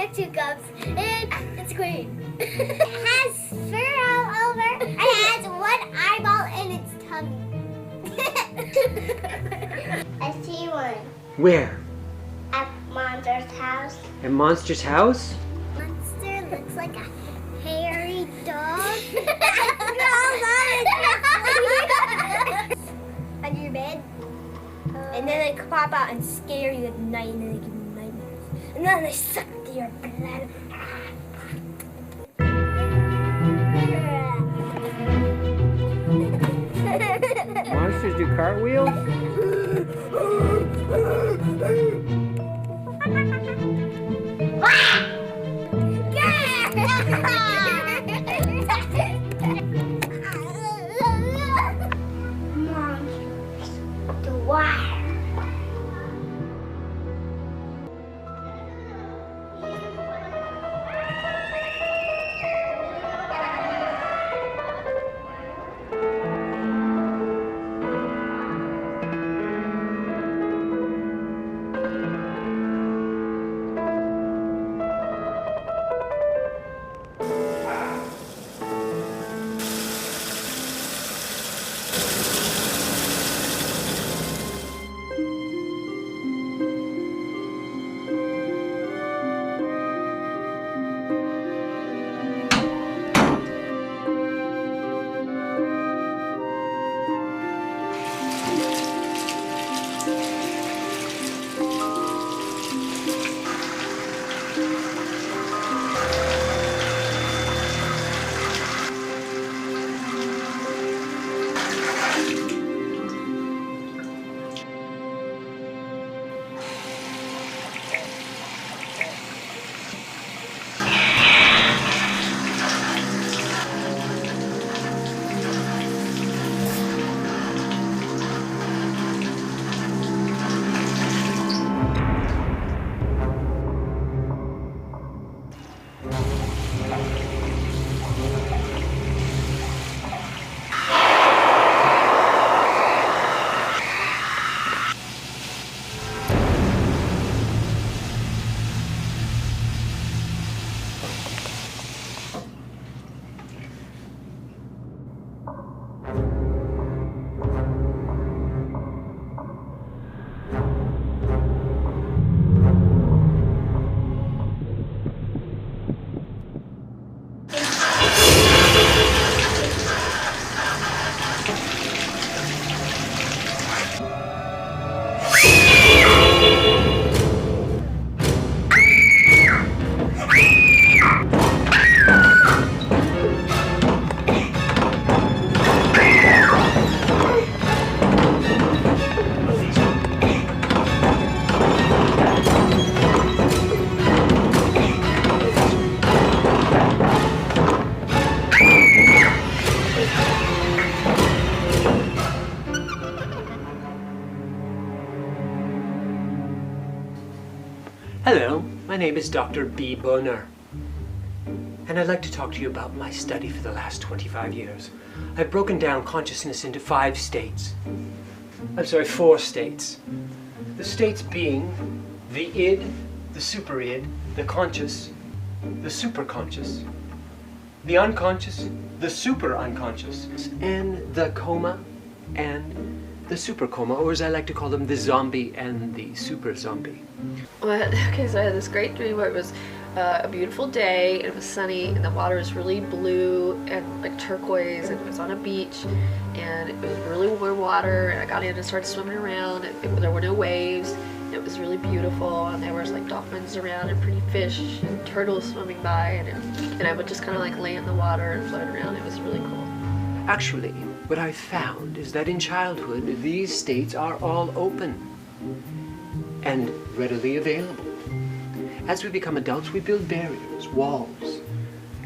have 2 cups, and it's green. It has fur all over. It has 1 eyeball in its tummy. I see one Where? at Monster's house. At Monster's house? Monster looks like a hairy dog. On your bed. And then they pop out and scare you at night, and then they give you nightmares. And then they suck to your blood. Monsters do cartwheels? Monsters. The wire. Hello, my name is Dr. B. Boner, and I'd like to talk to you about my study for the last 25 years. I've broken down consciousness into 4 states. The states being the id, the superid, the conscious, the superconscious, the unconscious, the super unconscious, and the coma and the super coma, or as I like to call them, the zombie and the super zombie. Okay, so I had this great dream where it was a beautiful day, and it was sunny, and the water was really blue and like turquoise, and it was on a beach, and it was really warm water, and I got in and started swimming around, and there were no waves, and it was really beautiful, and there was like dolphins around, and pretty fish, and turtles swimming by, and I would just kind of like lay in the water and float around. It was really cool. Actually, what I found is that in childhood, these states are all open and readily available. As we become adults, we build barriers, walls,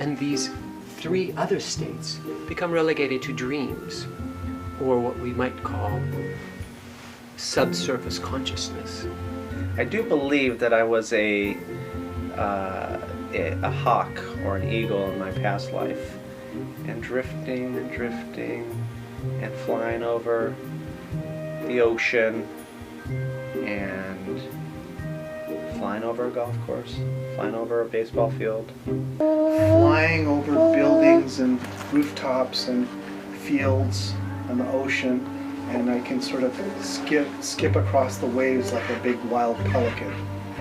and these 3 other states become relegated to dreams, or what we might call subsurface consciousness. I do believe that I was a hawk or an eagle in my past life, and drifting and flying over the ocean and flying over a golf course. flying over a baseball field. Flying over buildings and rooftops and fields and the ocean, and I can sort of skip across the waves like a big wild pelican.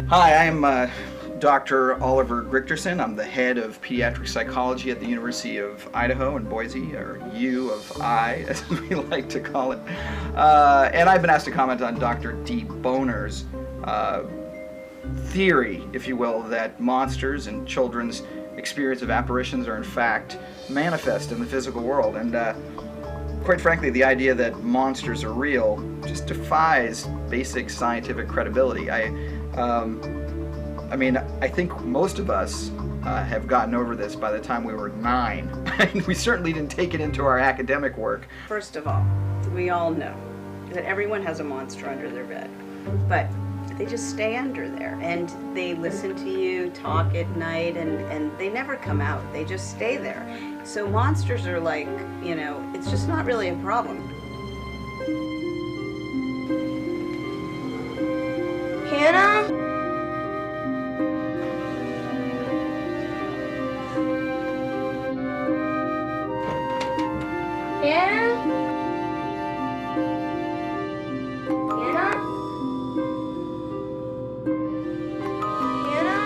Hi, I'm Dr. Oliver Grichterson. I'm the head of pediatric psychology at the University of Idaho in Boise, or U of I, as we like to call it. And I've been asked to comment on Dr. D. Boner's theory, if you will, that monsters and children's experience of apparitions are in fact manifest in the physical world. And quite frankly, the idea that monsters are real just defies basic scientific credibility. I mean, I think most of us have gotten over this by the time we were 9. We certainly didn't take it into our academic work. First of all, we all know that everyone has a monster under their bed, but they just stay under there and they listen to you talk at night and they never come out. They just stay there. So monsters are like, you know, it's just not really a problem. Hannah? Hannah? Hannah? Hannah?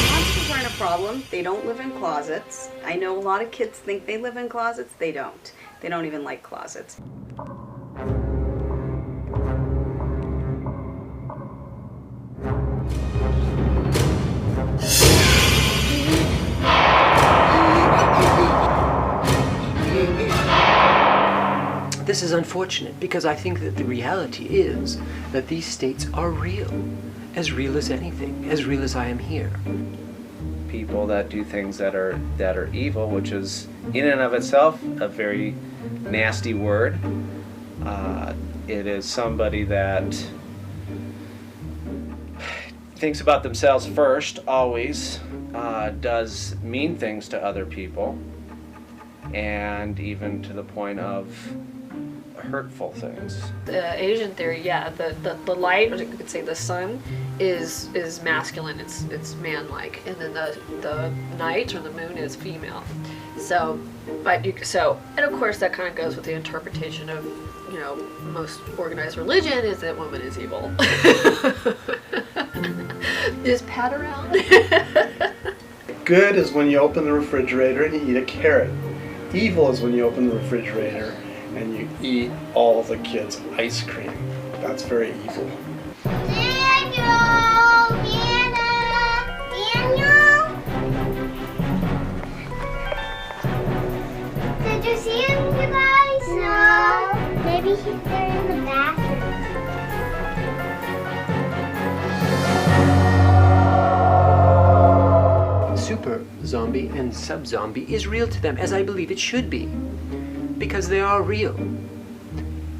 Monsters aren't a problem. They don't live in closets. I know a lot of kids think they live in closets. They don't. They don't even like closets. This is unfortunate because I think that the reality is that these states are real as anything, as real as I am here. People that do things that are evil, which is in and of itself a very nasty word. It is somebody that thinks about themselves first, always, does mean things to other people, and even to the point of hurtful things. The Asian theory, yeah, the light, or you could say the sun, is masculine. It's man-like, and then the night or the moon is female. So, and of course that kind of goes with the interpretation of, you know, most organized religion is that woman is evil. Just pat around. Good is when you open the refrigerator and you eat a carrot. Evil is when you open the refrigerator and you eat all of the kids' ice cream. That's very evil. Daniel! Hannah! Daniel! Did you see him, you guys? No. Maybe they're in the bathroom. Super zombie and sub zombie is real to them, as I believe it should be, because they are real.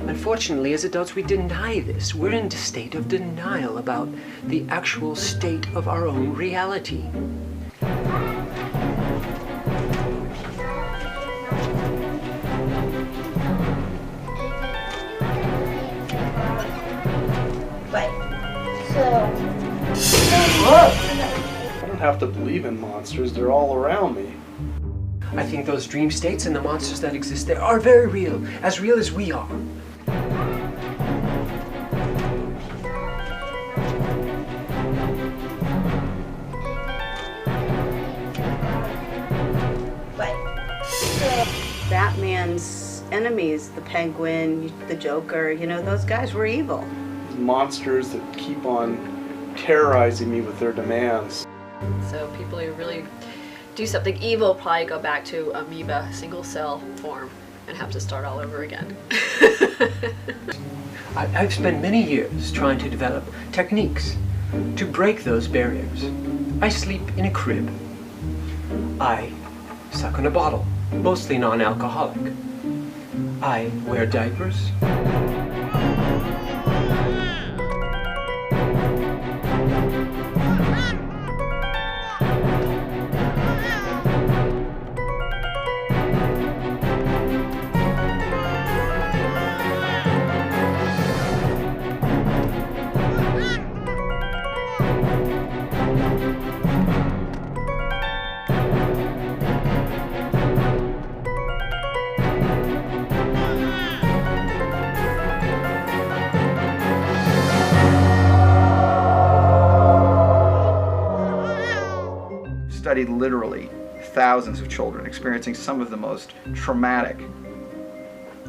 Unfortunately, as adults, we deny this. We're in a state of denial about the actual state of our own reality. I don't have to believe in monsters, they're all around me. I think those dream states and the monsters that exist there are very real as we are. Batman's enemies, the Penguin, the Joker, you know, those guys were evil. Monsters that keep on terrorizing me with their demands. So people who really do something evil probably go back to amoeba, single cell form, and have to start all over again. I've spent many years trying to develop techniques to break those barriers. I sleep in a crib. I suck on a bottle, mostly non-alcoholic. I wear diapers. studied literally thousands of children experiencing some of the most traumatic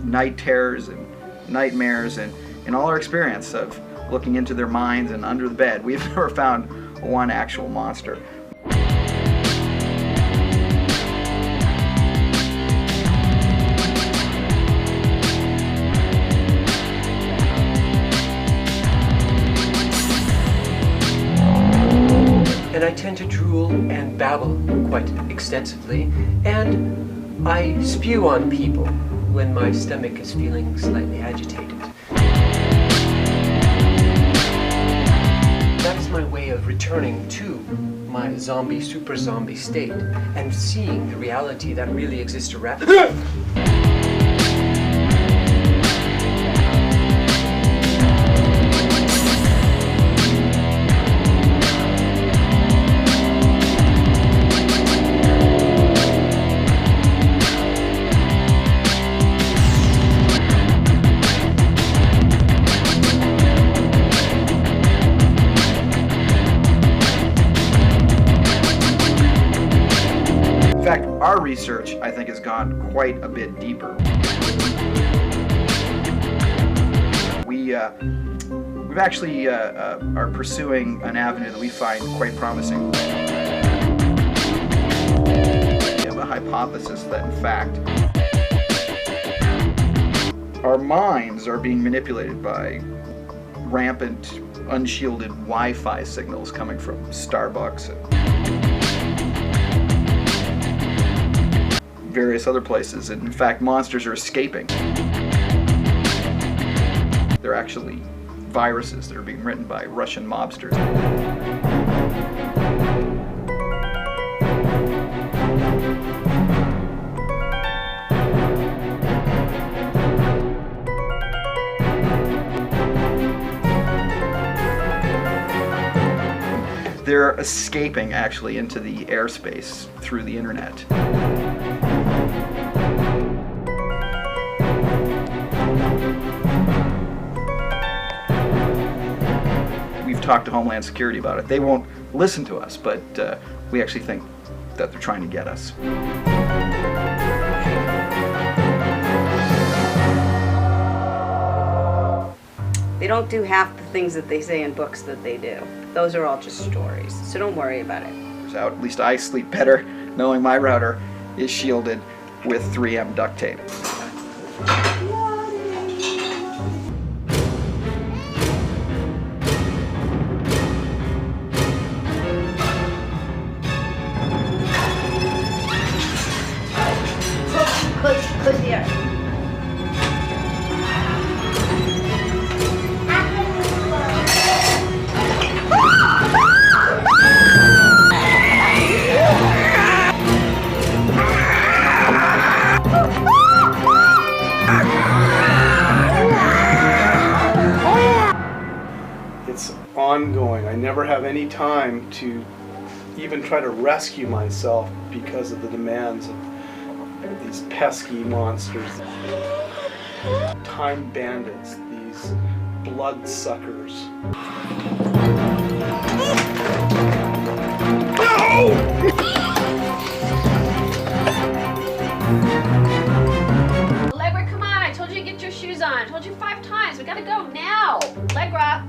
night terrors and nightmares, and in all our experience of looking into their minds and under the bed, we've never found one actual monster. And I tend to drool and babble quite extensively, and I spew on people when my stomach is feeling slightly agitated. That is my way of returning to my super zombie state and seeing the reality that really exists around. In fact, our research, I think, has gone quite a bit deeper. We've actually are pursuing an avenue that we find quite promising. We have a hypothesis that, in fact, our minds are being manipulated by rampant, unshielded Wi-Fi signals coming from Starbucks and various other places, and in fact monsters are escaping. They're actually viruses that are being written by Russian mobsters. They're escaping actually into the airspace through the internet. We've talked to Homeland Security about it. They won't listen to us, but we actually think that they're trying to get us. They don't do half the things that they say in books that they do. Those are all just stories, so don't worry about it. Out. At least I sleep better knowing my router is shielded with 3M duct tape. Push here. It's ongoing. I never have any time to even try to rescue myself because of the demands of these pesky monsters. Time bandits, these blood suckers. Allegra, come on! I told you to get your shoes on. I told you 5 times. We gotta go now. Allegra.